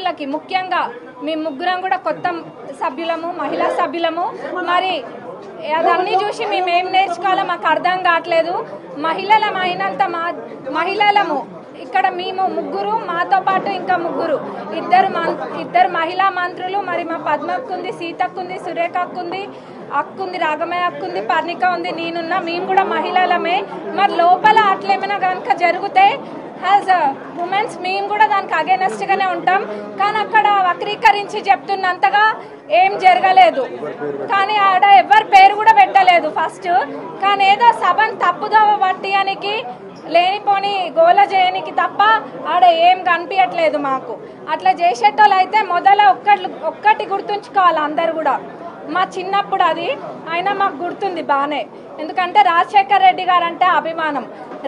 సభ్యులకి ముఖ్యంగా మీ ముగ్గురం కూడా కొత్త సభ్యులము, మహిళా సభ్యులము. మరి అదన్నీ చూసి మేము ఏం నేర్చుకోవాలో మాకు అర్థం కావట్లేదు. మహిళలమైనంత మహిళలము ఇక్కడ మేము ముగ్గురు, మాతో పాటు ఇంకా ముగ్గురు, ఇద్దరు మహిళా మంత్రులు, మరి మా పద్మక్కుంది, సీతక్కుంది, సురేఖక్కుంది, అక్కుంది, రాగమయ్య అక్కుంది, పర్ణిక ఉంది, నేనున్నా. మేము కూడా మహిళలమే. మరి లోపల అట్లేమైనా కనుక జరిగితే యాజ్ ఉమెన్స్ మేము కూడా దానికి అగేనెస్ట్గానే ఉంటాం. కానీ అక్కడ వక్రీకరించి చెప్తున్నంతగా ఏం జరగలేదు. కానీ ఆడ ఎవరి పేరు కూడా పెట్టలేదు ఫస్ట్. కానీ ఏదో సభను తప్పుదోవ పట్టియానికి, లేనిపోని గోల చేయనికి తప్ప ఆడ ఏం కనిపించట్లేదు మాకు. అట్లా చేసేటోళ్ళు అయితే మొదల ఒక్కటి గుర్తుంచుకోవాలి అందరు కూడా. మా చిన్నప్పుడు అది అయినా మాకు గుర్తుంది బాగానే. ఎందుకంటే రాజశేఖర్ రెడ్డి గారు అంటే అభిమానం.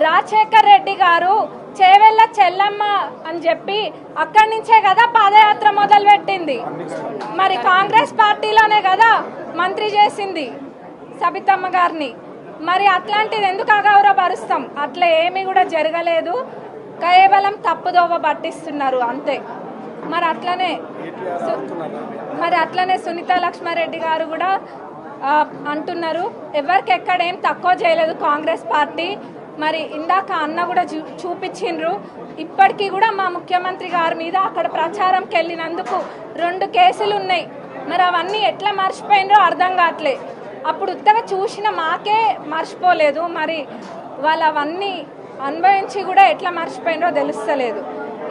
రాజశేఖర్ రెడ్డి గారు చేవెళ్ళ చెల్లమ్మ అని చెప్పి అక్కడి నుంచే కదా పాదయాత్ర మొదలు పెట్టింది. మరి కాంగ్రెస్ పార్టీలోనే కదా మంత్రి చేసింది సబితమ్మ గారిని. మరి అట్లాంటిది ఎందుకు అగౌరవపరుస్తాం? అట్లా ఏమీ కూడా జరగలేదు. కేవలం తప్పుదోవ పట్టిస్తున్నారు అంతే. మరి అట్లనే సునీత లక్ష్మారెడ్డి గారు కూడా అంటున్నారు ఎవరికి ఎక్కడేం తక్కువ చేయలేదు కాంగ్రెస్ పార్టీ. మరి ఇందాక అన్న కూడా చూపించిండ్రు. ఇప్పటికీ కూడా మా ముఖ్యమంత్రి గారి మీద అక్కడ ప్రచారంకి వెళ్ళినందుకు 2 కేసులు ఉన్నాయి. మరి అవన్నీ ఎట్లా మర్చిపోయినరో అర్థం కావట్లే. అప్పుడు ఉత్తగా చూసిన మాకే మర్చిపోలేదు. మరి వాళ్ళు అవన్నీ అనుభవించి కూడా ఎట్లా మర్చిపోయినరో తెలుస్తలేదు.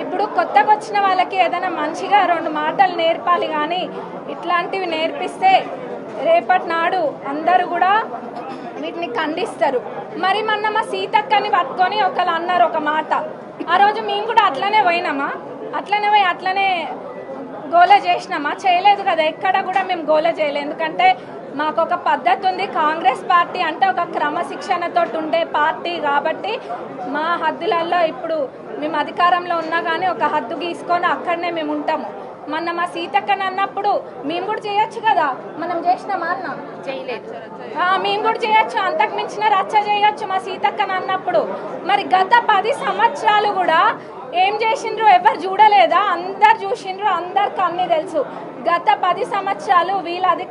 ఇప్పుడు కొత్తగా వచ్చిన వాళ్ళకి ఏదైనా మంచిగా 2 మాటలు నేర్పాలి. కానీ ఇట్లాంటివి నేర్పిస్తే రేపటి నాడు అందరూ కూడా వీటిని ఖండిస్తారు. మరి మొన్న మా సీతక్కని పట్టుకొని ఒకళ్ళు అన్నారు ఒక మాట. ఆ రోజు మేము కూడా అట్లనే పోయినామా? అట్లనే పోయి అట్లనే గోల చేసినామా? చేయలేదు కదా. ఎక్కడ కూడా మేము గోల చేయలేదు. ఎందుకంటే మాకు ఒక పద్ధతి ఉంది. కాంగ్రెస్ పార్టీ అంటే ఒక క్రమశిక్షణతో ఉండే పార్టీ కాబట్టి మా హద్దులలో ఇప్పుడు మేము అధికారంలో ఉన్నా కానీ ఒక హద్దు గీసుకొని అక్కడనే మేము ఉంటాము. మొన్న మా సీతక్కని అన్నప్పుడు మేము కూడా చేయొచ్చు కదా. మనం చేసినామా అన్న? చేయలేదు. మేము కూడా చేయొచ్చు, అంతకు మించిన రచ్చ చేయొచ్చు మా సీతక్కని అన్నప్పుడు. మరి గత 10 సంవత్సరాలు కూడా ఏం చేసిండ్రు ఎవరు చూడలేదా? అందరు చూసిండ్రు, అందరికి అన్నీ తెలుసు. గత 10 సంవత్సరాలు వీళ్ళ